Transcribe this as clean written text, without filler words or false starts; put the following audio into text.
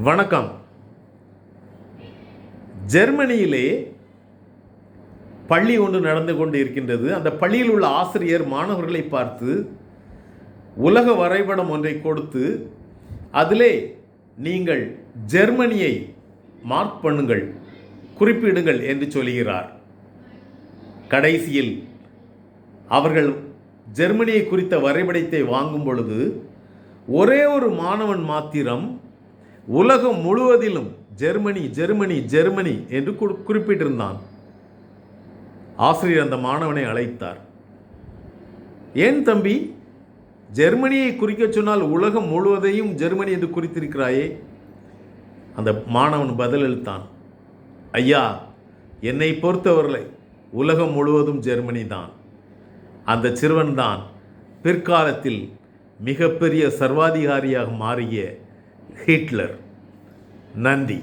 வணக்கம். ஜெர்மனியிலே பள்ளி ஒன்று நடந்து கொண்டு இருக்கின்றது. அந்த பள்ளியில் உள்ள ஆசிரியர் மாணவர்களை பார்த்து உலக வரைபடம் ஒன்றை கொடுத்து அதிலே நீங்கள் ஜெர்மனியை மார்க் பண்ணுங்கள், குறிப்பிடுங்கள் என்று சொல்கிறார். கடைசியில் அவர்கள் ஜெர்மனியை குறித்த வரைபடத்தை வாங்கும் பொழுது ஒரே ஒரு மாணவன் மாத்திரம் உலகம் முழுவதிலும் ஜெர்மனி ஜெர்மனி ஜெர்மனி என்று குறிப்பிட்டிருந்தான். ஆசிரியர் அந்த மாணவனை அழைத்தார். ஏன் தம்பி, ஜெர்மனியை குறிக்க சொன்னால் உலகம் முழுவதையும் ஜெர்மனி என்று குறித்திருக்கிறாயே? அந்த மாணவன் பதிலளித்தான், ஐயா, என்னை பொறுத்தவரை உலகம் முழுவதும் ஜெர்மனி தான். அந்த சிறுவன்தான் பிற்காலத்தில் மிகப்பெரிய சர்வாதிகாரியாக மாறிய ஹிட்லர். நன்றி.